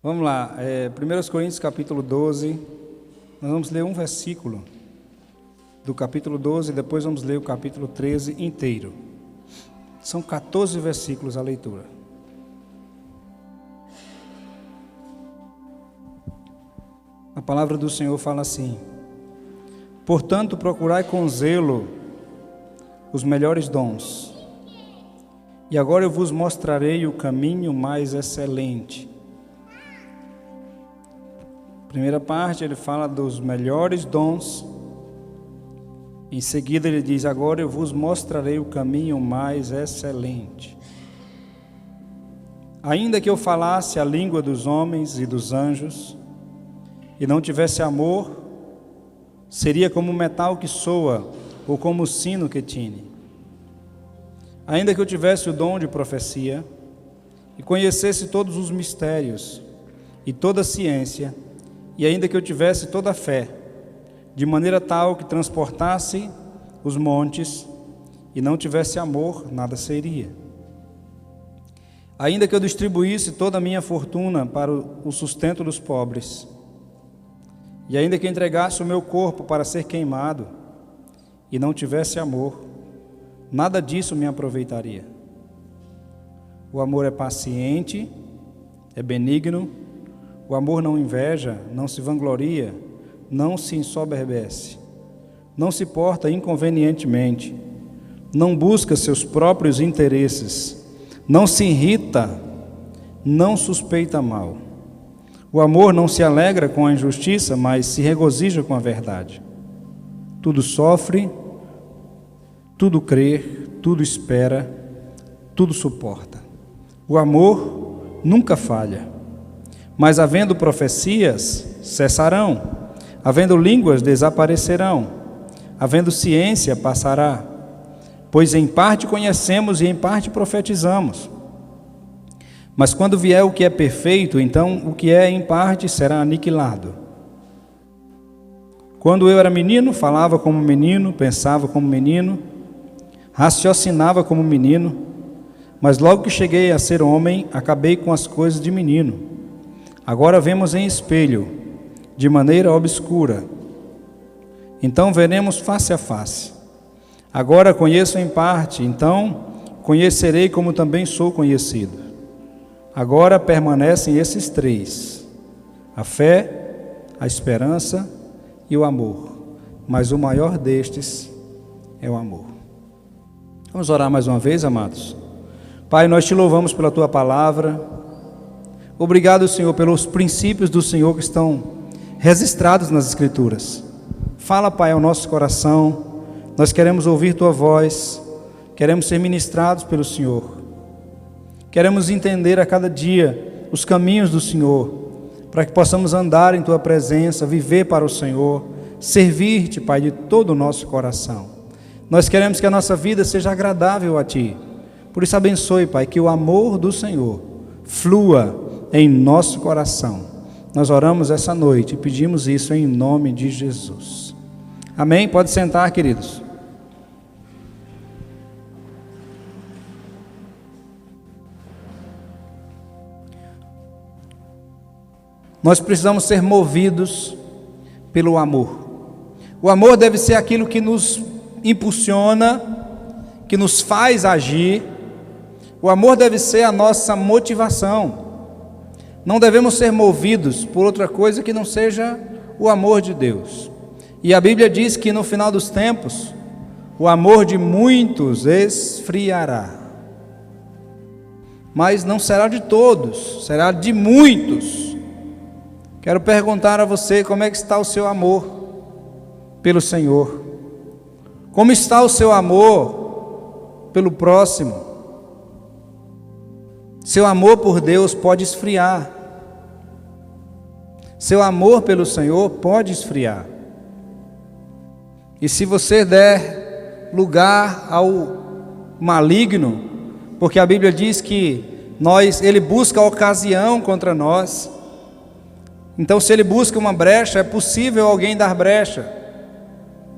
Vamos lá, 1 Coríntios capítulo 12, nós vamos ler um versículo do capítulo 12, depois vamos ler o capítulo 13 inteiro. São 14 versículos a leitura. A palavra do Senhor fala assim: portanto, procurai com zelo os melhores dons, e agora eu vos mostrarei o caminho mais excelente. Primeira parte, ele fala dos melhores dons. Em seguida ele diz: agora eu vos mostrarei o caminho mais excelente. Ainda que eu falasse a língua dos homens e dos anjos, e não tivesse amor, seria como o metal que soa, ou como o sino que tine. Ainda que eu tivesse o dom de profecia, e conhecesse todos os mistérios, e toda a ciência, e ainda que eu tivesse toda a fé, de maneira tal que transportasse os montes, e não tivesse amor, nada seria. Ainda que eu distribuísse toda a minha fortuna para o sustento dos pobres, e ainda que entregasse o meu corpo para ser queimado, e não tivesse amor, nada disso me aproveitaria. O amor é paciente, é benigno, o amor não inveja, não se vangloria, não se ensoberbece, não se porta inconvenientemente, não busca seus próprios interesses, não se irrita, não suspeita mal. O amor não se alegra com a injustiça, mas se regozija com a verdade. Tudo sofre, tudo crê, tudo espera, tudo suporta. O amor nunca falha. Mas havendo profecias, cessarão, havendo línguas, desaparecerão, havendo ciência, passará. Pois em parte conhecemos e em parte profetizamos. Mas quando vier o que é perfeito, então o que é em parte será aniquilado. Quando eu era menino, falava como menino, pensava como menino, raciocinava como menino, mas logo que cheguei a ser homem, acabei com as coisas de menino. Agora vemos em espelho, de maneira obscura. Então veremos face a face. Agora conheço em parte, então conhecerei como também sou conhecido. Agora permanecem esses três: a fé, a esperança e o amor. Mas o maior destes é o amor. Vamos orar mais uma vez, amados. Pai, nós te louvamos pela tua palavra. Obrigado, Senhor, pelos princípios do Senhor que estão registrados nas Escrituras. Fala, Pai, ao nosso coração. Nós queremos ouvir tua voz, queremos ser ministrados pelo Senhor. Queremos entender a cada dia os caminhos do Senhor, para que possamos andar em tua presença, viver para o Senhor, servir-te, Pai, de todo o nosso coração. Nós queremos que a nossa vida seja agradável a ti. Por isso abençoe, Pai, que o amor do Senhor flua em nosso coração. Nós oramos essa noite e pedimos isso em nome de Jesus. Amém? Pode sentar, queridos. Nós precisamos ser movidos pelo amor. O amor deve ser aquilo que nos impulsiona, que nos faz agir. O amor deve ser a nossa motivação. Não devemos ser movidos por outra coisa que não seja o amor de Deus. E a Bíblia diz que no final dos tempos, o amor de muitos esfriará. Mas não será de todos, será de muitos. Quero perguntar a você, como é que está o seu amor pelo Senhor? Como está o seu amor pelo próximo? Seu amor por Deus pode esfriar. Seu amor pelo Senhor pode esfriar. E se você der lugar ao maligno, porque a Bíblia diz que ele busca ocasião contra nós. Então, se ele busca uma brecha, é possível alguém dar brecha.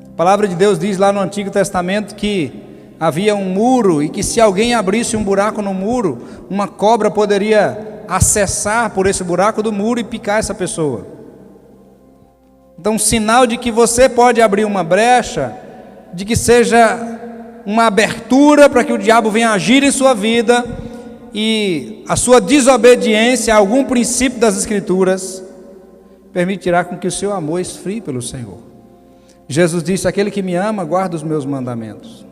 A palavra de Deus diz lá no Antigo Testamento que havia um muro e que se alguém abrisse um buraco no muro, uma cobra poderia acessar por esse buraco do muro e picar essa pessoa. Então, um sinal de que você pode abrir uma brecha, de que seja uma abertura para que o diabo venha agir em sua vida, e a sua desobediência a algum princípio das Escrituras permitirá com que o seu amor esfrie pelo Senhor. Jesus disse: aquele que me ama guarda os meus mandamentos.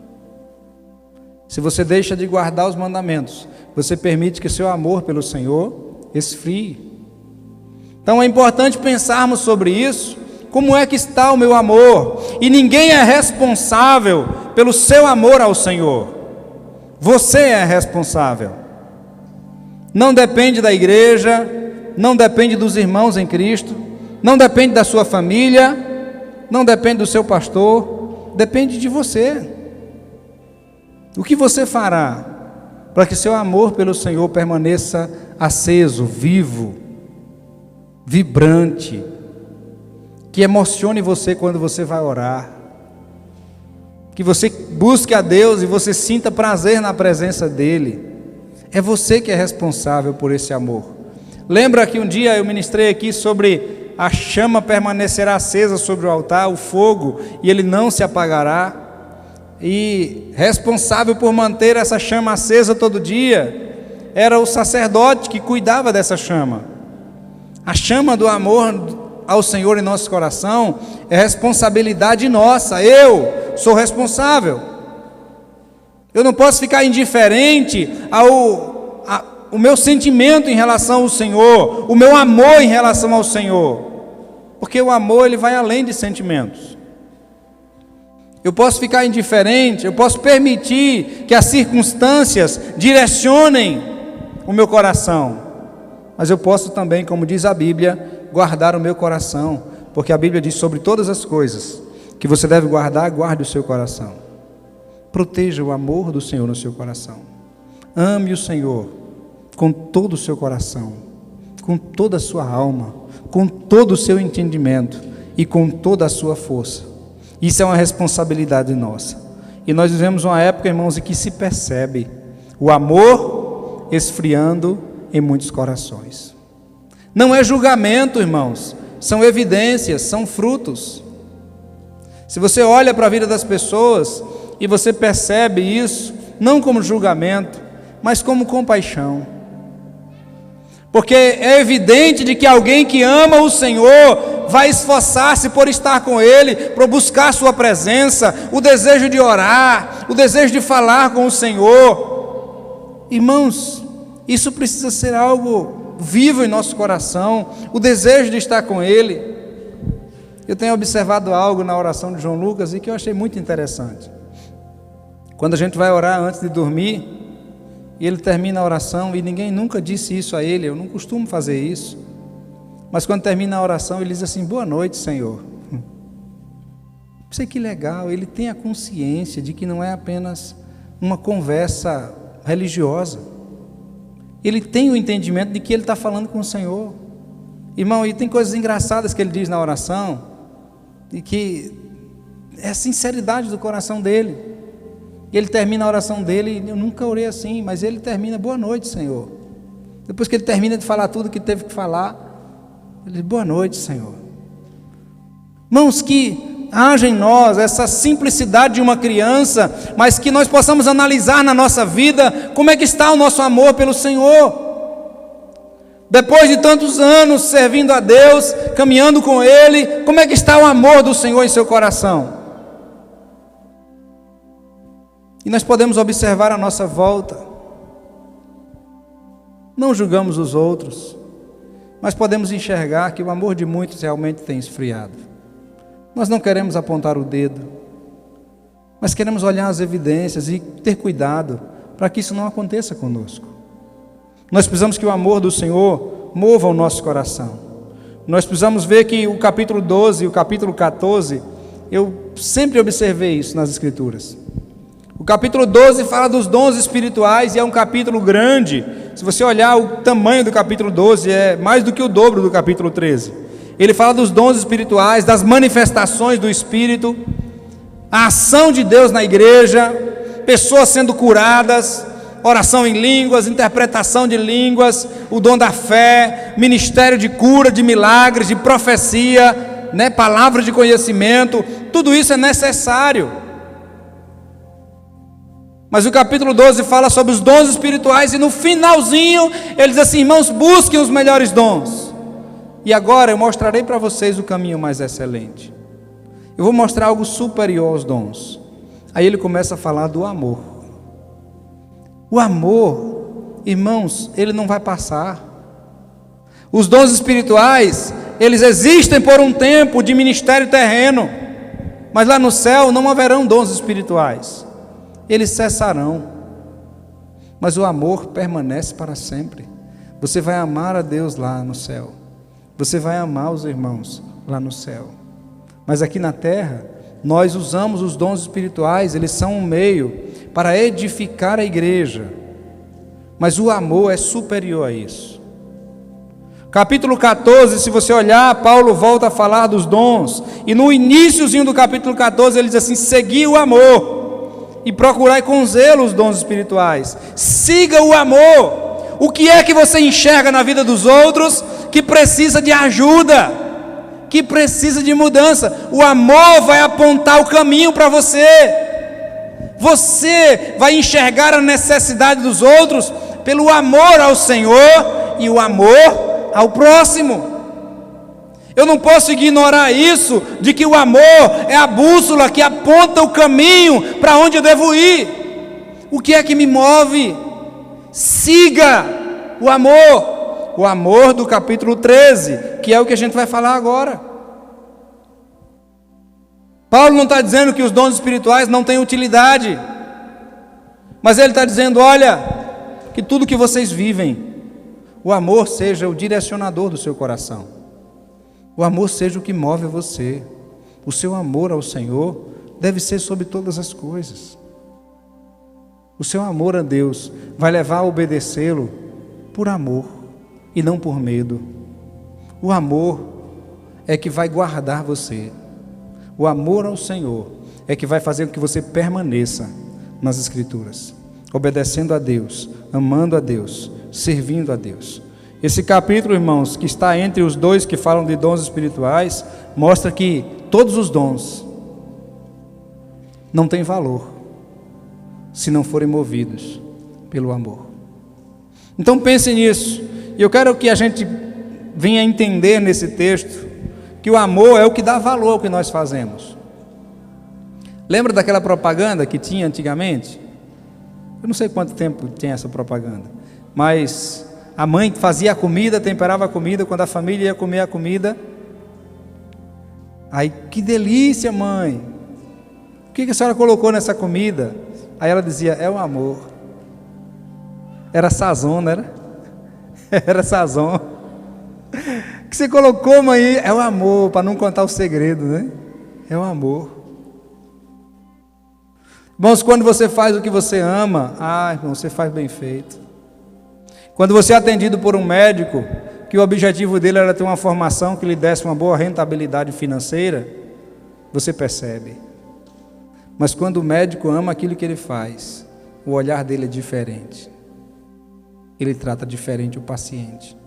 Se você deixa de guardar os mandamentos, você permite que o seu amor pelo Senhor esfrie. Então é importante pensarmos sobre isso. Como é que está o meu amor? E ninguém é responsável pelo seu amor ao Senhor. Você é responsável. Não depende da igreja, não depende dos irmãos em Cristo, não depende da sua família, não depende do seu pastor, depende de você. O que você fará para que seu amor pelo Senhor permaneça aceso, vivo, vibrante, que emocione você quando você vai orar, que você busque a Deus e você sinta prazer na presença dEle? É você que é responsável por esse amor. Lembra que um dia eu ministrei aqui sobre a chama permanecerá acesa sobre o altar, o fogo, e ele não se apagará, e responsável por manter essa chama acesa todo dia era o sacerdote que cuidava dessa chama. A chama do amor ao Senhor em nosso coração é responsabilidade nossa. Eu sou responsável. Eu não posso ficar indiferente ao meu sentimento em relação ao Senhor, o meu amor em relação ao Senhor, porque o amor ele vai além de sentimentos. Eu posso ficar indiferente, eu posso permitir que as circunstâncias direcionem o meu coração, mas eu posso também, como diz a Bíblia, guardar o meu coração, porque a Bíblia diz sobre todas as coisas que você deve guardar, guarde o seu coração. Proteja o amor do Senhor no seu coração. Ame o Senhor com todo o seu coração, com toda a sua alma, com todo o seu entendimento e com toda a sua força. Isso é uma responsabilidade nossa. E nós vivemos uma época, irmãos, em que se percebe o amor esfriando em muitos corações. Não é julgamento, irmãos, são evidências, são frutos. Se você olha para a vida das pessoas e você percebe isso, não como julgamento, mas como compaixão. Porque é evidente de que alguém que ama o Senhor vai esforçar-se por estar com Ele, por buscar sua presença, o desejo de orar, o desejo de falar com o Senhor. Irmãos, isso precisa ser algo vivo em nosso coração, o desejo de estar com Ele. Eu tenho observado algo na oração de João Lucas e que eu achei muito interessante. Quando a gente vai orar antes de dormir, e ele termina a oração, e ninguém nunca disse isso a ele, eu não costumo fazer isso, mas quando termina a oração, ele diz assim: boa noite, Senhor. Sei que legal, ele tem a consciência de que não é apenas uma conversa religiosa, ele tem o entendimento de que ele está falando com o Senhor. Irmão, e tem coisas engraçadas que ele diz na oração, e que é a sinceridade do coração dele. Ele termina a oração dele, eu nunca orei assim, mas ele termina: boa noite, Senhor. Depois que ele termina de falar tudo que teve que falar, ele diz: boa noite, Senhor. Irmãos, que haja em nós essa simplicidade de uma criança, mas que nós possamos analisar na nossa vida como é que está o nosso amor pelo Senhor. Depois de tantos anos servindo a Deus, caminhando com Ele, como é que está o amor do Senhor em seu coração? E nós podemos observar a nossa volta. Não julgamos os outros, mas podemos enxergar que o amor de muitos realmente tem esfriado. Nós não queremos apontar o dedo, mas queremos olhar as evidências e ter cuidado para que isso não aconteça conosco. Nós precisamos que o amor do Senhor mova o nosso coração. Nós precisamos ver que o capítulo 12 e o capítulo 14, eu sempre observei isso nas Escrituras. O capítulo 12 fala dos dons espirituais e é um capítulo grande. Se você olhar o tamanho do capítulo 12, é mais do que o dobro do capítulo 13. Ele fala dos dons espirituais, das manifestações do Espírito, a ação de Deus na igreja, pessoas sendo curadas, oração em línguas, interpretação de línguas, o dom da fé, ministério de cura, de milagres, de profecia, né, palavras de conhecimento, tudo isso é necessário. Mas o capítulo 12 fala sobre os dons espirituais e no finalzinho ele diz assim: irmãos, busquem os melhores dons. E agora eu mostrarei para vocês o caminho mais excelente. Eu vou mostrar algo superior aos dons. Aí ele começa a falar do amor. O amor, irmãos, ele não vai passar. Os dons espirituais, eles existem por um tempo de ministério terreno, mas lá no céu não haverão dons espirituais, eles cessarão, mas o amor permanece para sempre. Você vai amar a Deus lá no céu, você vai amar os irmãos lá no céu, mas aqui na terra, nós usamos os dons espirituais, eles são um meio para edificar a igreja, mas o amor é superior a isso. Capítulo 14, se você olhar, Paulo volta a falar dos dons, e no iniciozinho do capítulo 14 ele diz assim: segui o amor, e procurai com zelo os dons espirituais. Siga o amor. O que é que você enxerga na vida dos outros que precisa de ajuda, que precisa de mudança? O amor vai apontar o caminho para você. Você vai enxergar a necessidade dos outros pelo amor ao Senhor e o amor ao próximo. Eu não posso ignorar isso, de que o amor é a bússola que aponta o caminho para onde eu devo ir. O que é que me move? Siga o amor do capítulo 13, que é o que a gente vai falar agora. Paulo não está dizendo que os dons espirituais não têm utilidade, mas ele está dizendo: olha, que tudo que vocês vivem, o amor seja o direcionador do seu coração, o amor seja o que move você. O seu amor ao Senhor deve ser sobre todas as coisas. O seu amor a Deus vai levar a obedecê-lo por amor e não por medo. O amor é que vai guardar você. O amor ao Senhor é que vai fazer com que você permaneça nas Escrituras, obedecendo a Deus, amando a Deus, servindo a Deus. Esse capítulo, irmãos, que está entre os dois que falam de dons espirituais, mostra que todos os dons não têm valor se não forem movidos pelo amor. Então pense nisso. E eu quero que a gente venha entender nesse texto que o amor é o que dá valor ao que nós fazemos. Lembra daquela propaganda que tinha antigamente? Eu não sei quanto tempo tem essa propaganda, mas a mãe fazia a comida, temperava a comida, quando a família ia comer a comida, aí: que delícia, mãe, o que a senhora colocou nessa comida? Aí ela dizia: é o amor. Era sazon, não era? Era sazon. O que você colocou, mãe? É o amor, para não contar o segredo, né? É o amor. Irmãos, quando você faz o que você ama, irmão, você faz bem feito. Quando você é atendido por um médico, que o objetivo dele era ter uma formação que lhe desse uma boa rentabilidade financeira, você percebe. Mas quando o médico ama aquilo que ele faz, o olhar dele é diferente. Ele trata diferente o paciente.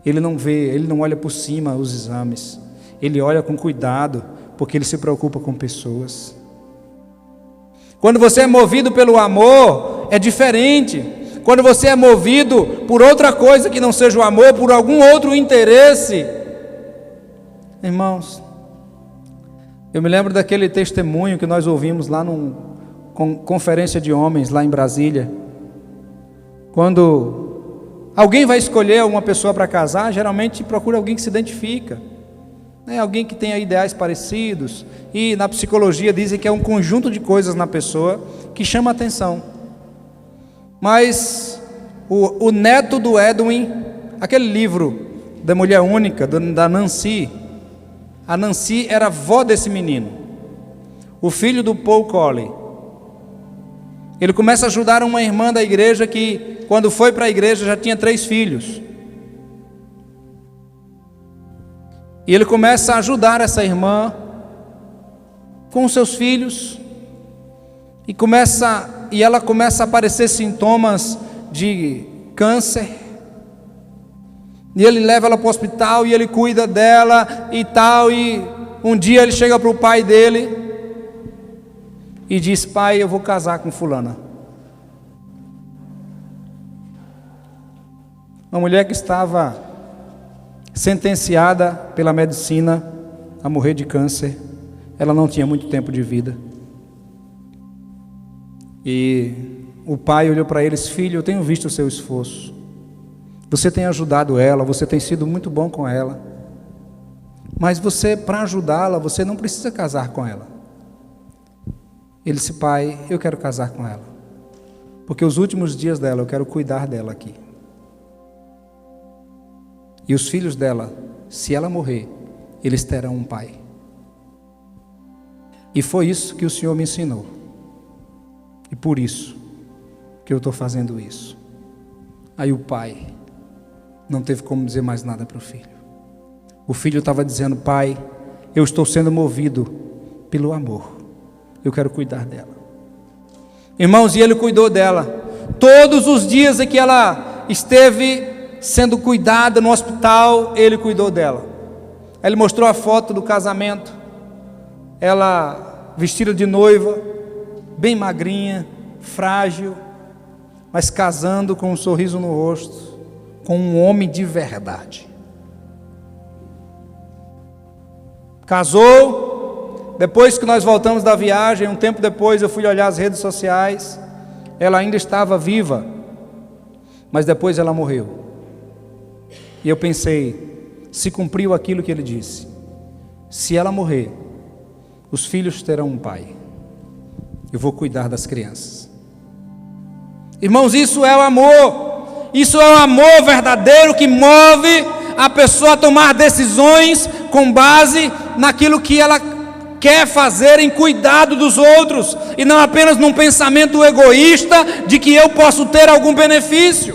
Ele não vê, ele não olha por cima os exames. Ele olha com cuidado, porque ele se preocupa com pessoas. Quando você é movido pelo amor, é diferente. Quando você é movido por outra coisa que não seja o amor, por algum outro interesse, irmãos, eu me lembro daquele testemunho que nós ouvimos lá numa conferência de homens lá em Brasília. Quando alguém vai escolher uma pessoa para casar, geralmente procura alguém que se identifica, né? Alguém que tenha ideais parecidos, e na psicologia dizem que é um conjunto de coisas na pessoa que chama a atenção. Mas o neto do Edwin, aquele livro da Mulher Única, da Nancy, a Nancy era avó desse menino, o filho do Paul Coley. Ele começa a ajudar uma irmã da igreja que, quando foi para a igreja, já tinha 3 filhos. E ele começa a ajudar essa irmã com seus filhos, e começa e ela começa a aparecer sintomas de câncer. E ele leva ela para o hospital e ele cuida dela e tal. E um dia ele chega para o pai dele e diz: pai, eu vou casar com fulana. Uma mulher que estava sentenciada pela medicina a morrer de câncer. Ela não tinha muito tempo de vida. E o pai olhou para eles: filho, eu tenho visto o seu esforço. Você tem ajudado ela, você tem sido muito bom com ela. Mas você, para ajudá-la, você não precisa casar com ela. Ele disse: pai, eu quero casar com ela, porque os últimos dias dela eu quero cuidar dela aqui. E os filhos dela, se ela morrer, eles terão um pai. E foi isso que o Senhor me ensinou. E por isso que eu estou fazendo isso. Aí o pai não teve como dizer mais nada para o filho. O filho estava dizendo: pai, eu estou sendo movido pelo amor. Eu quero cuidar dela. Irmãos, e ele cuidou dela. Todos os dias em que ela esteve sendo cuidada no hospital, ele cuidou dela. Aí ele mostrou a foto do casamento. Ela vestida de noiva, bem magrinha, frágil, mas casando com um sorriso no rosto, com um homem de verdade. Casou. Depois que nós voltamos da viagem, um tempo depois eu fui olhar as redes sociais. Ela ainda estava viva, mas depois ela morreu. E eu pensei: se cumpriu aquilo que ele disse. Se ela morrer, os filhos terão um pai. Eu vou cuidar das crianças. Irmãos, isso é o amor. Isso é o amor verdadeiro que move a pessoa a tomar decisões com base naquilo que ela quer fazer em cuidado dos outros, e não apenas num pensamento egoísta de que eu posso ter algum benefício.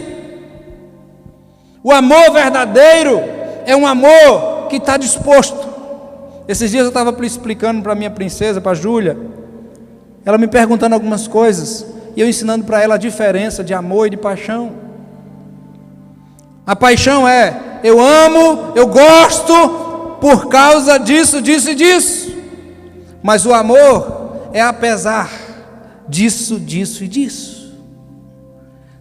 O amor verdadeiro é um amor que está disposto. Esses dias eu estava explicando para minha princesa, para a Júlia, ela me perguntando algumas coisas, e eu ensinando para ela a diferença de amor e de paixão. A paixão é: eu amo, eu gosto por causa disso, disso e disso. Mas o amor é apesar disso, disso e disso.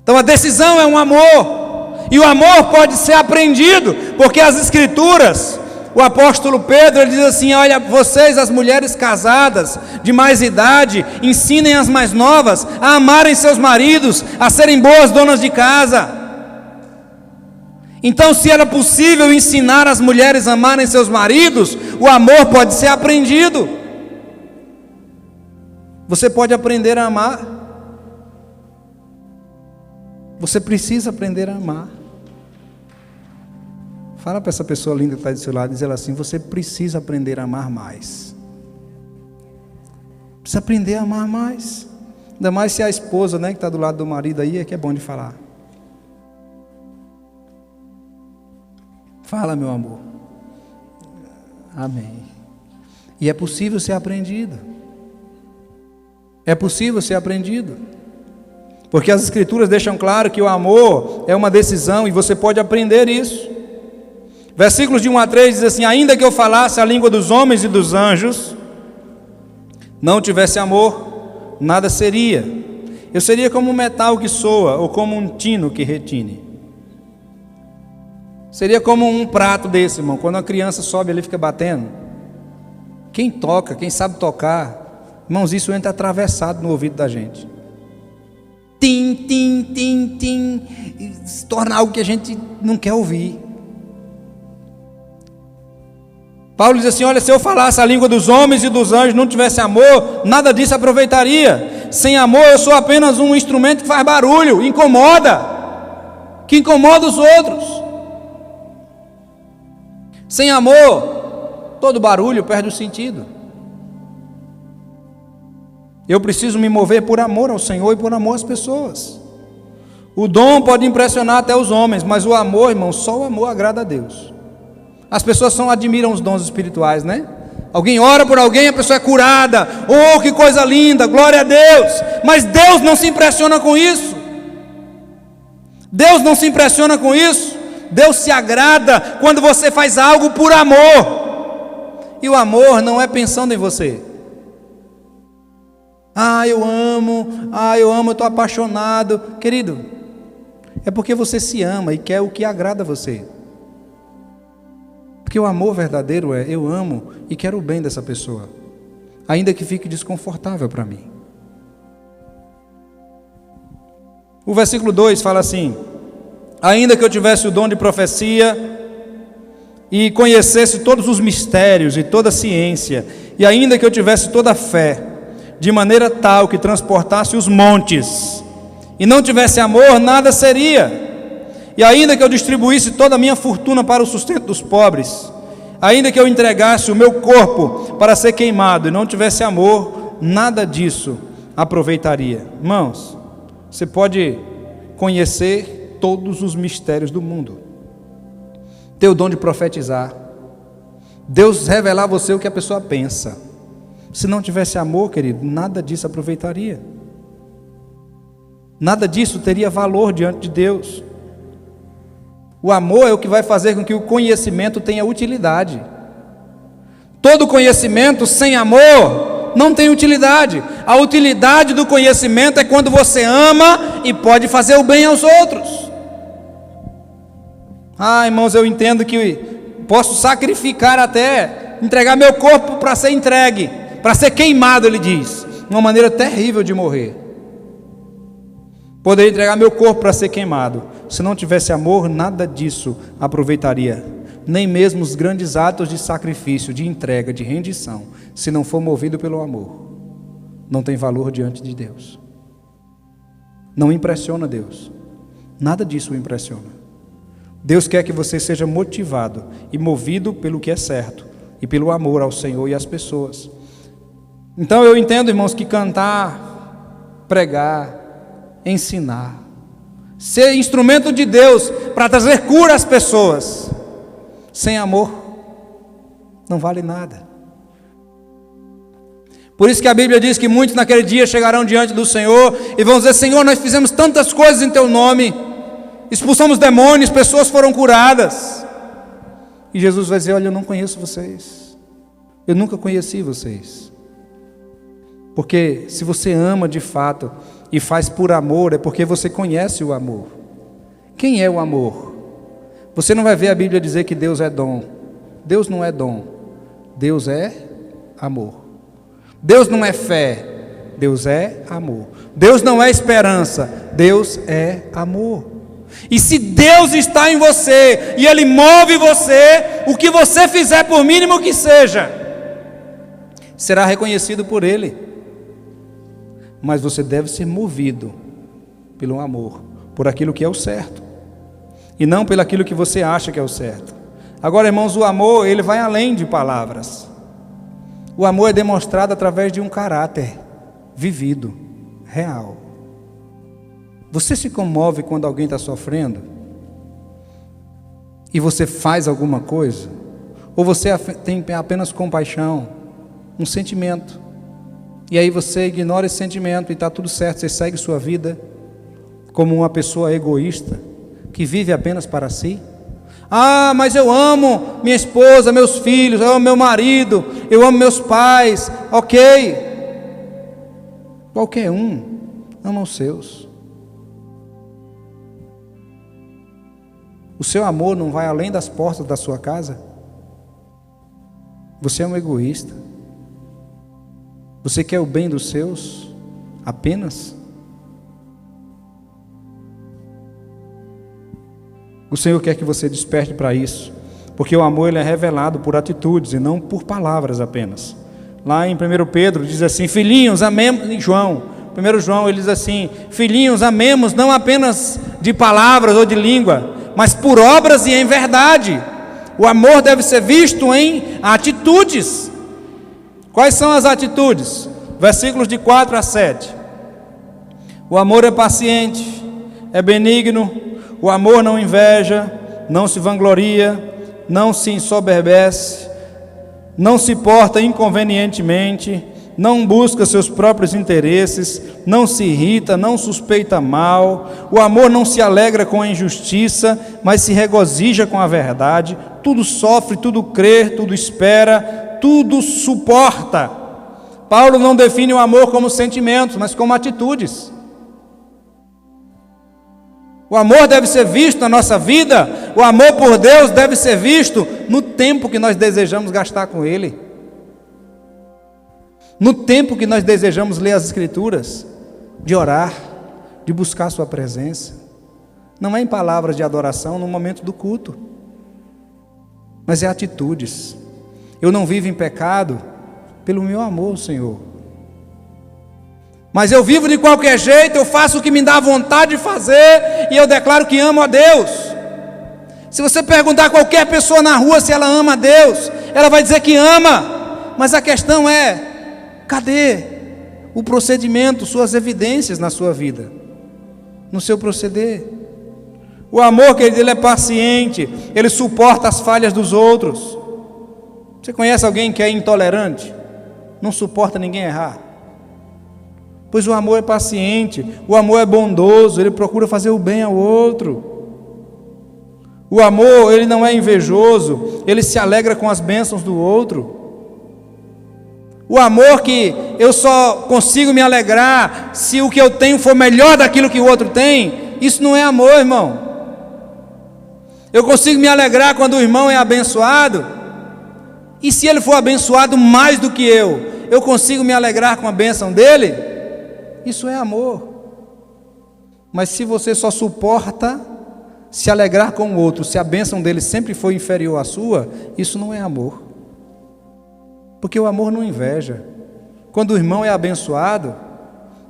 Então a decisão é um amor, e o amor pode ser aprendido, porque as Escrituras, o apóstolo Pedro, ele diz assim: olha, vocês, as mulheres casadas de mais idade, ensinem as mais novas a amarem seus maridos, a serem boas donas de casa. Então, se era possível ensinar as mulheres a amarem seus maridos, o amor pode ser aprendido. Você pode aprender a amar. Você precisa aprender a amar. Fala para essa pessoa linda que está do seu lado, diz ela assim: você precisa aprender a amar mais. Precisa aprender a amar mais. Ainda mais se a esposa, né, que está do lado do marido aí, é que é bom de falar. Fala, meu amor. Amém. E é possível ser aprendido. É possível ser aprendido. Porque as Escrituras deixam claro que o amor é uma decisão, e você pode aprender isso. Versículos de 1 a 3 diz assim: ainda que eu falasse a língua dos homens e dos anjos, não tivesse amor, nada seria. Eu seria como um metal que soa, ou como um tino que retine. Seria como um prato desse, irmão. Quando a criança sobe ali e fica batendo, quem toca, quem sabe tocar, irmãos, isso entra atravessado no ouvido da gente. Tim, tim, tim, tim. Se torna algo que a gente não quer ouvir. Paulo diz assim: olha, se eu falasse a língua dos homens e dos anjos, não tivesse amor, nada disso aproveitaria. Sem amor eu sou apenas um instrumento que faz barulho, que incomoda os outros. Sem amor, todo barulho perde o sentido. Eu preciso me mover por amor ao Senhor e por amor às pessoas. O dom pode impressionar até os homens, mas o amor, irmão, só o amor agrada a Deus. As pessoas só admiram os dons espirituais, né? Alguém ora por alguém, a pessoa é curada. Oh, que coisa linda, glória a Deus. Mas Deus não se impressiona com isso. Deus não se impressiona com isso. Deus se agrada quando você faz algo por amor. E o amor não é pensando em você. Eu amo, eu estou apaixonado. Querido, é porque você se ama e quer o que agrada a você. Porque o amor verdadeiro é: eu amo e quero o bem dessa pessoa, ainda que fique desconfortável para mim. O versículo 2 fala assim: ainda que eu tivesse o dom de profecia e conhecesse todos os mistérios e toda a ciência, e ainda que eu tivesse toda a fé, de maneira tal que transportasse os montes, e não tivesse amor, nada seria. E ainda que eu distribuísse toda a minha fortuna para o sustento dos pobres, ainda que eu entregasse o meu corpo para ser queimado e não tivesse amor, nada disso aproveitaria. Irmãos, você pode conhecer todos os mistérios do mundo, ter o dom de profetizar, Deus revelar a você o que a pessoa pensa. Se não tivesse amor, querido, nada disso aproveitaria. Nada disso teria valor diante de Deus. O amor é o que vai fazer com que o conhecimento tenha utilidade. Todo conhecimento sem amor não tem utilidade. A utilidade do conhecimento é quando você ama e pode fazer o bem aos outros. Irmãos, eu entendo que posso sacrificar até, entregar meu corpo para ser entregue, para ser queimado, ele diz, uma maneira terrível de morrer. Poderia entregar meu corpo para ser queimado. Se não tivesse amor, nada disso aproveitaria. Nem mesmo os grandes atos de sacrifício, de entrega, de rendição, se não for movido pelo amor, não tem valor diante de Deus. Não impressiona Deus. Nada disso o impressiona. Deus quer que você seja motivado e movido pelo que é certo e pelo amor ao Senhor e às pessoas. Então eu entendo, irmãos, que cantar, pregar, ensinar, ser instrumento de Deus para trazer cura às pessoas, sem amor, não vale nada. Por isso que a Bíblia diz que muitos naquele dia chegarão diante do Senhor e vão dizer: Senhor, nós fizemos tantas coisas em Teu nome, expulsamos demônios, pessoas foram curadas. E Jesus vai dizer: olha, eu não conheço vocês, eu nunca conheci vocês. Porque se você ama de fato e faz por amor, é porque você conhece o amor. Quem é o amor? Você não vai ver a Bíblia dizer que Deus é dom. Deus não é dom, Deus é amor. Deus não é fé, Deus é amor. Deus não é esperança, Deus é amor. E se Deus está em você e Ele move você, o que você fizer, por mínimo que seja, será reconhecido por Ele. Mas você deve ser movido pelo amor, por aquilo que é o certo, e não pelo aquilo que você acha que é o certo. Agora, irmãos, o amor, ele vai além de palavras. O amor é demonstrado através de um caráter vivido, real. Você se comove quando alguém está sofrendo e você faz alguma coisa? Ou você tem apenas compaixão, um sentimento, e aí você ignora esse sentimento e está tudo certo, você segue sua vida como uma pessoa egoísta, que vive apenas para si? Mas eu amo minha esposa, meus filhos, eu amo meu marido, eu amo meus pais. Ok, qualquer um ama os seus. O seu amor não vai além das portas da sua casa? Você é um egoísta. Você quer o bem dos seus apenas? O Senhor quer que você desperte para isso, porque o amor ele é revelado por atitudes e não por palavras apenas. Lá em 1 Pedro diz assim: filhinhos, amemos. Em João, 1 João, ele diz assim: filhinhos, amemos não apenas de palavras ou de língua, mas por obras e em verdade. O amor deve ser visto em atitudes. Quais são as atitudes? Versículos de 4 a 7. O amor é paciente, é benigno, o amor não inveja, não se vangloria, não se ensoberbece, não se porta inconvenientemente, não busca seus próprios interesses, não se irrita, não suspeita mal. O amor não se alegra com a injustiça, mas se regozija com a verdade. Tudo sofre, tudo crê, tudo espera, tudo suporta. Paulo não define o amor como sentimentos, mas como atitudes. O amor deve ser visto na nossa vida, o amor por Deus deve ser visto no tempo que nós desejamos gastar com Ele, no tempo que nós desejamos ler as Escrituras, de orar, de buscar Sua presença. Não é em palavras de adoração no momento do culto, mas é atitudes. Eu não vivo em pecado pelo meu amor, Senhor, mas eu vivo de qualquer jeito, eu faço o que me dá vontade de fazer, e eu declaro que amo a Deus. Se você perguntar a qualquer pessoa na rua se ela ama a Deus, ela vai dizer que ama, mas a questão é, cadê o procedimento, suas evidências na sua vida, no seu proceder? O amor, querido, ele é paciente, ele suporta as falhas dos outros. Você conhece alguém que é intolerante? Não suporta ninguém errar? Pois o amor é paciente, o amor é bondoso, ele procura fazer o bem ao outro. O amor, ele não é invejoso, ele se alegra com as bênçãos do outro. O amor que eu só consigo me alegrar se o que eu tenho for melhor daquilo que o outro tem, isso não é amor, irmão. Eu consigo me alegrar quando o irmão é abençoado, e se ele for abençoado mais do que eu consigo me alegrar com a bênção dele. Isso é amor. Mas se você só suporta se alegrar com o outro, se a bênção dele sempre foi inferior à sua, isso não é amor. Porque o amor não inveja. Quando o irmão é abençoado,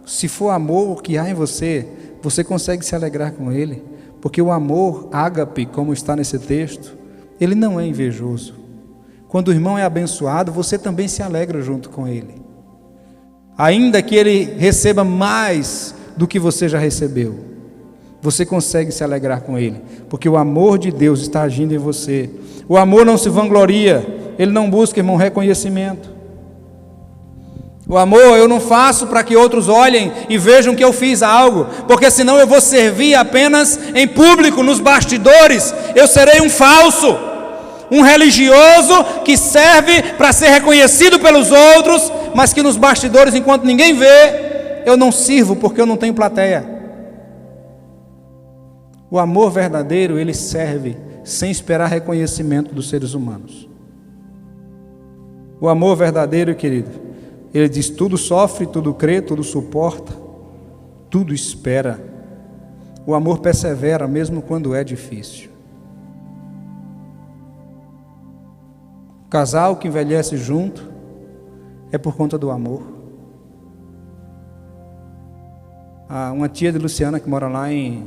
se for amor que há em você, você consegue se alegrar com ele. Porque o amor, ágape, como está nesse texto, ele não é invejoso. Quando o irmão é abençoado, você também se alegra junto com ele. Ainda que ele receba mais do que você já recebeu, você consegue se alegrar com ele, porque o amor de Deus está agindo em você. O amor não se vangloria, ele não busca, irmão, reconhecimento. O amor eu não faço para que outros olhem e vejam que eu fiz algo, porque senão eu vou servir apenas em público, nos bastidores. Eu serei um falso, um religioso que serve para ser reconhecido pelos outros, mas que nos bastidores, enquanto ninguém vê, eu não sirvo porque eu não tenho plateia. O amor verdadeiro, ele serve sem esperar reconhecimento dos seres humanos. O amor verdadeiro, querido, ele diz: tudo sofre, tudo crê, tudo suporta, tudo espera. O amor persevera mesmo quando é difícil. O casal que envelhece junto é por conta do amor. Uma tia de Luciana que mora lá em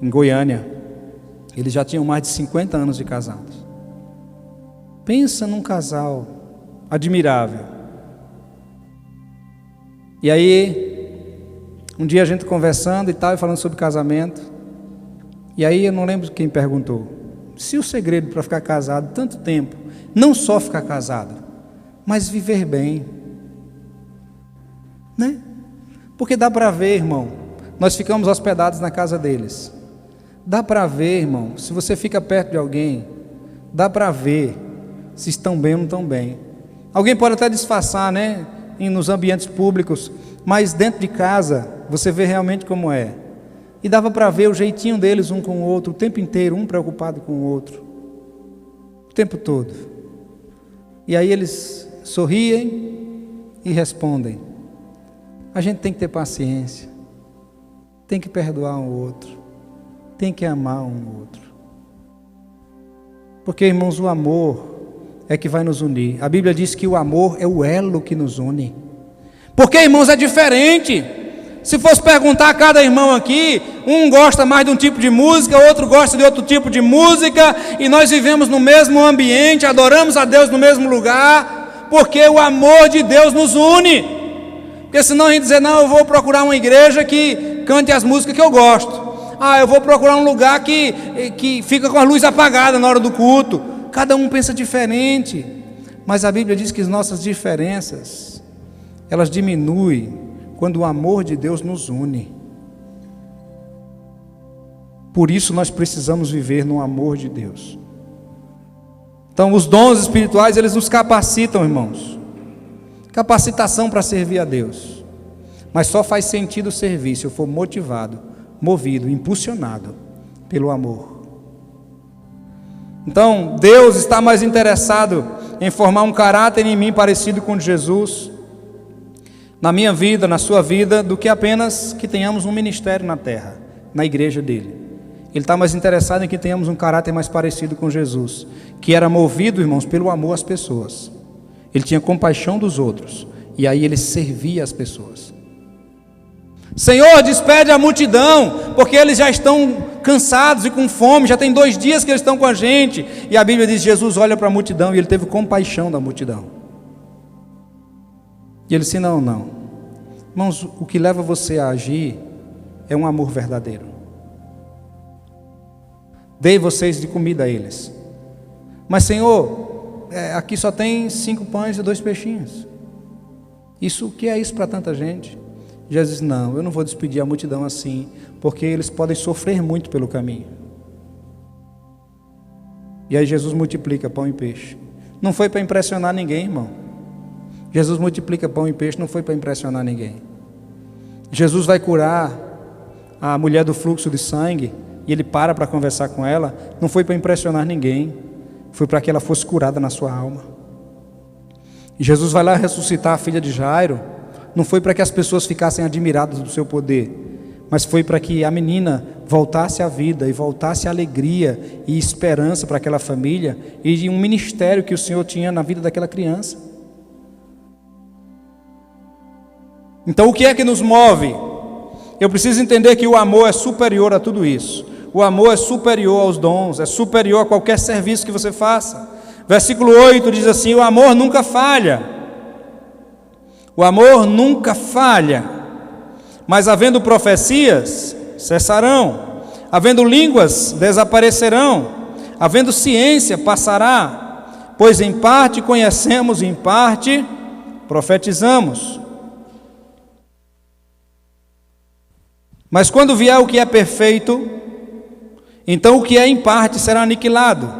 Goiânia, eles já tinham mais de 50 anos de casados. Pensa num casal admirável. E aí, um dia a gente conversando e tal, e falando sobre casamento, e aí eu não lembro quem perguntou, se o segredo para ficar casado tanto tempo, não só ficar casado, mas viver bem, né? Porque dá para ver, irmão, nós ficamos hospedados na casa deles, dá para ver, irmão, se você fica perto de alguém, dá para ver se estão bem ou não estão bem. Alguém pode até disfarçar, né, nos ambientes públicos, mas dentro de casa você vê realmente como é. E dava para ver o jeitinho deles um com o outro o tempo inteiro, um preocupado com o outro, o tempo todo. E aí eles sorriem e respondem. A gente tem que ter paciência, tem que perdoar um outro, tem que amar um outro. Porque, irmãos, o amor é que vai nos unir. A Bíblia diz que o amor é o elo que nos une. Porque, irmãos, é diferente. Se fosse perguntar a cada irmão aqui, um gosta mais de um tipo de música, outro gosta de outro tipo de música, e nós vivemos no mesmo ambiente, adoramos a Deus no mesmo lugar, porque o amor de Deus nos une. Porque senão a gente dizer, não, eu vou procurar uma igreja que cante as músicas que eu gosto. Eu vou procurar um lugar que fica com a luz apagada na hora do culto. Cada um pensa diferente. Mas a Bíblia diz que as nossas diferenças, elas diminuem quando o amor de Deus nos une. Por isso nós precisamos viver no amor de Deus. Então os dons espirituais, eles nos capacitam, irmãos. Capacitação para servir a Deus. Mas só faz sentido servir se eu for motivado, movido, impulsionado pelo amor. Então Deus está mais interessado em formar um caráter em mim parecido com o de Jesus, na minha vida, na sua vida, do que apenas que tenhamos um ministério na terra, na igreja dele. Ele está mais interessado em que tenhamos um caráter mais parecido com Jesus, que era movido, irmãos, pelo amor às pessoas. Ele tinha compaixão dos outros, e aí ele servia as pessoas. Senhor, despede a multidão, porque eles já estão cansados e com fome, já tem 2 dias que eles estão com a gente. E a Bíblia diz, Jesus olha para a multidão, e ele teve compaixão da multidão. E ele disse, não. Irmãos, o que leva você a agir é um amor verdadeiro. Dei vocês de comida a eles. Mas Senhor, aqui só tem 5 pães e 2 peixinhos. O que é isso para tanta gente? Jesus disse, não, eu não vou despedir a multidão assim, porque eles podem sofrer muito pelo caminho. E aí Jesus multiplica pão e peixe. Não foi para impressionar ninguém, irmão. Jesus multiplica pão e peixe, não foi para impressionar ninguém. Jesus vai curar a mulher do fluxo de sangue, e ele para conversar com ela, não foi para impressionar ninguém, foi para que ela fosse curada na sua alma. E Jesus vai lá ressuscitar a filha de Jairo, não foi para que as pessoas ficassem admiradas do seu poder, mas foi para que a menina voltasse à vida, e voltasse à alegria e esperança para aquela família, e um ministério que o Senhor tinha na vida daquela criança. Então o que é que nos move? Eu preciso entender que o amor é superior a tudo isso. O amor é superior aos dons, é superior a qualquer serviço que você faça. Versículo 8 diz assim, o amor nunca falha. O amor nunca falha. Mas havendo profecias, cessarão. Havendo línguas, desaparecerão. Havendo ciência, passará. Pois em parte conhecemos, em parte profetizamos. Mas quando vier o que é perfeito, então o que é em parte será aniquilado.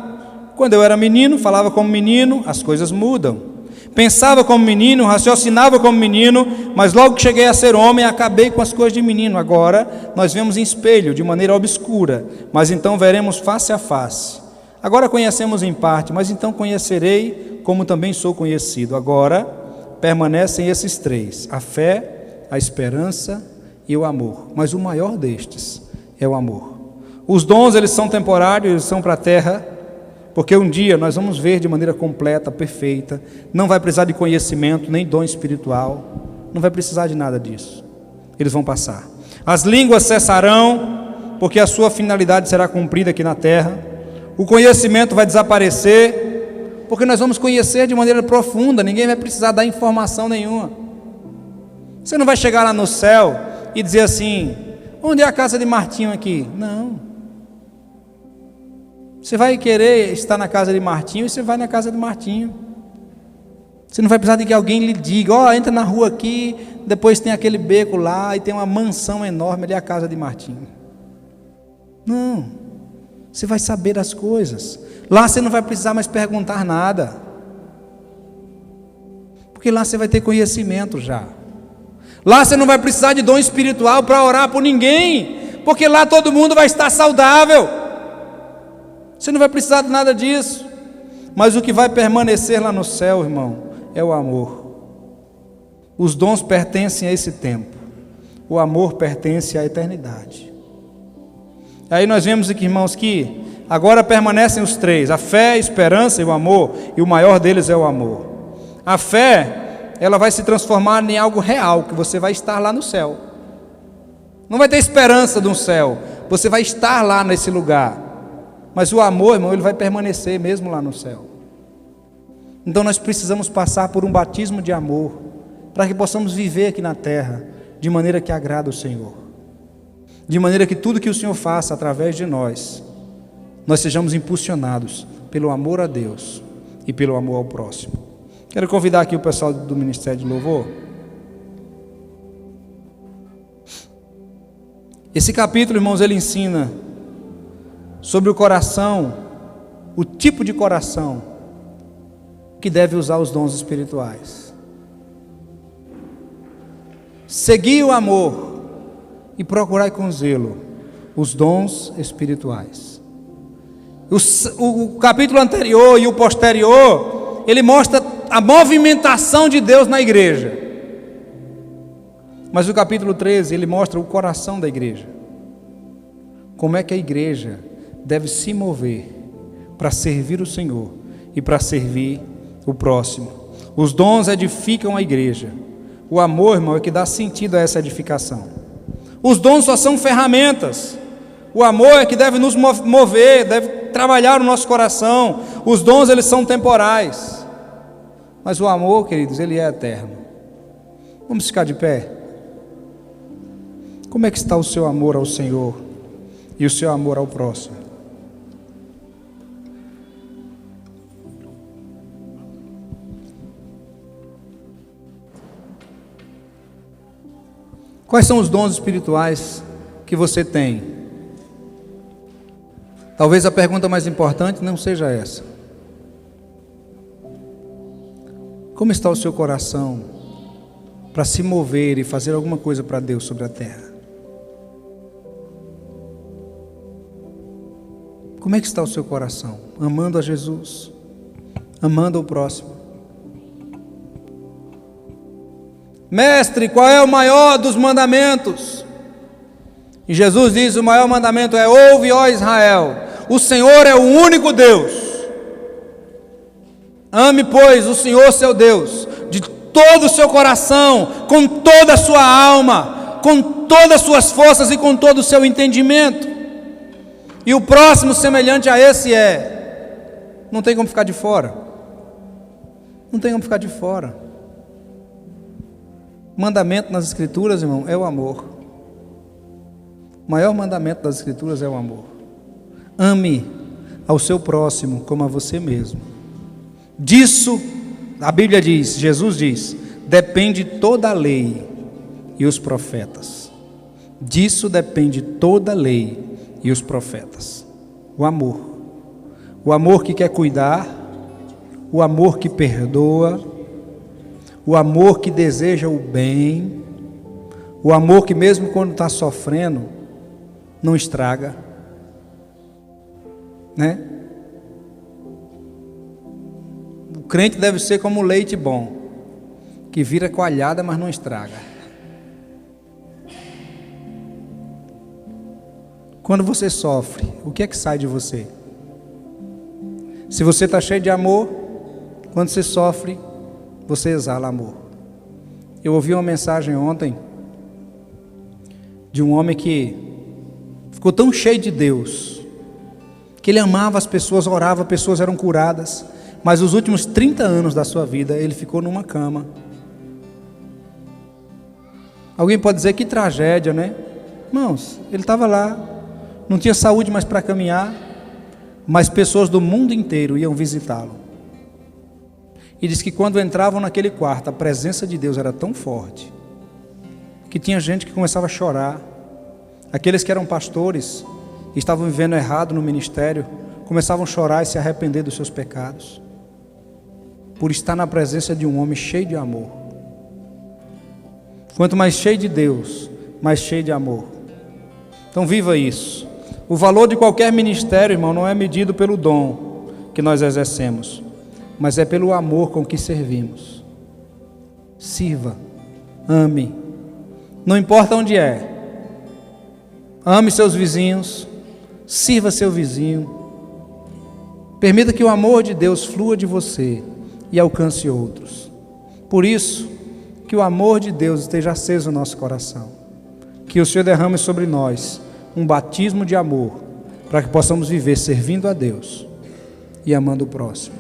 Quando eu era menino, falava como menino, as coisas mudam. Pensava como menino, raciocinava como menino, mas logo que cheguei a ser homem, acabei com as coisas de menino. Agora nós vemos em espelho, de maneira obscura, mas então veremos face a face. Agora conhecemos em parte, mas então conhecerei como também sou conhecido. Agora permanecem esses 3, a fé, a esperança e o amor, mas o maior destes é o amor. Os dons, eles são temporários, eles são para a terra, porque um dia nós vamos ver de maneira completa, perfeita, não vai precisar de conhecimento, nem dom espiritual, não vai precisar de nada disso, eles vão passar. As línguas cessarão, porque a sua finalidade será cumprida aqui na terra. O conhecimento vai desaparecer, porque nós vamos conhecer de maneira profunda, ninguém vai precisar dar informação nenhuma. Você não vai chegar lá no céu e dizer assim, onde é a casa de Martinho aqui? Não. Você vai querer estar na casa de Martinho, e você vai na casa de Martinho. Você não vai precisar de que alguém lhe diga, entra na rua aqui, depois tem aquele beco lá, e tem uma mansão enorme, ali é a casa de Martinho. Não. Você vai saber das coisas. Lá você não vai precisar mais perguntar nada, porque lá você vai ter conhecimento já. Lá você não vai precisar de dom espiritual para orar por ninguém, porque lá todo mundo vai estar saudável. Você não vai precisar de nada disso. Mas o que vai permanecer lá no céu, irmão, é o amor. Os dons pertencem a esse tempo, o amor pertence à eternidade. Aí nós vemos aqui, irmãos, que agora permanecem os 3, a fé, a esperança e o amor, e o maior deles é o amor. A fé, ela vai se transformar em algo real, que você vai estar lá no céu. Não vai ter esperança de um céu, você vai estar lá nesse lugar. Mas o amor, irmão, ele vai permanecer mesmo lá no céu. Então nós precisamos passar por um batismo de amor, para que possamos viver aqui na terra, de maneira que agrada o Senhor. De maneira que tudo que o Senhor faça através de nós sejamos impulsionados pelo amor a Deus e pelo amor ao próximo. Quero convidar aqui o pessoal do Ministério de Louvor. Esse capítulo, irmãos, ele ensina sobre o coração, o tipo de coração que deve usar os dons espirituais. Seguir o amor e procurar com zelo os dons espirituais. O capítulo anterior e o posterior, ele mostra a movimentação de Deus na igreja. Mas o capítulo 13, ele mostra o coração da igreja. Como é que a igreja deve se mover para servir o Senhor e para servir o próximo. Os dons edificam a igreja. O amor, irmão, é que dá sentido a essa edificação. Os dons só são ferramentas. O amor é que deve nos mover, deve trabalhar o nosso coração. Os dons, eles são temporais. Mas o amor, queridos, ele é eterno. Vamos ficar de pé? Como é que está o seu amor ao Senhor e o seu amor ao próximo? Quais são os dons espirituais que você tem? Talvez a pergunta mais importante não seja essa. Como está o seu coração para se mover e fazer alguma coisa para Deus sobre a terra? Como é que está o seu coração? Amando a Jesus, amando o próximo. Mestre, qual é o maior dos mandamentos? E Jesus diz: o maior mandamento é: ouve, ó Israel, o Senhor é o único Deus. Ame, pois, o Senhor seu Deus de todo o seu coração, com toda a sua alma, com todas as suas forças e com todo o seu entendimento. E o próximo semelhante a esse é. Não tem como ficar de fora. Não tem como ficar de fora. Mandamento nas Escrituras, irmão, é o amor. O maior mandamento das Escrituras é o amor. Ame ao seu próximo como a você mesmo. Disso, a Bíblia diz, Jesus diz, depende toda a lei e os profetas. Disso depende toda a lei e os profetas. O amor. O amor que quer cuidar, o amor que perdoa, o amor que deseja o bem, o amor que mesmo quando está sofrendo, não estraga, né? O crente deve ser como leite bom, que vira coalhada, mas não estraga. Quando você sofre, o que é que sai de você? Se você está cheio de amor, quando você sofre, você exala amor. Eu ouvi uma mensagem ontem de um homem que ficou tão cheio de Deus, que ele amava as pessoas, orava, pessoas eram curadas, mas os últimos 30 anos da sua vida, ele ficou numa cama. Alguém pode dizer que tragédia, né? Irmãos, ele estava lá, não tinha saúde mais para caminhar, mas pessoas do mundo inteiro iam visitá-lo. E diz que quando entravam naquele quarto, a presença de Deus era tão forte, que tinha gente que começava a chorar. Aqueles que eram pastores, e estavam vivendo errado no ministério, começavam a chorar e se arrepender dos seus pecados, por estar na presença de um homem cheio de amor. Quanto mais cheio de Deus, mais cheio de amor. Então viva isso. O valor de qualquer ministério, irmão, não é medido pelo dom que nós exercemos, mas é pelo amor com que servimos. Sirva, ame, não importa onde é. Ame seus vizinhos, sirva seu vizinho. Permita que o amor de Deus flua de você e alcance outros. Por isso, que o amor de Deus esteja aceso no nosso coração. Que o Senhor derrame sobre nós um batismo de amor, para que possamos viver servindo a Deus e amando o próximo.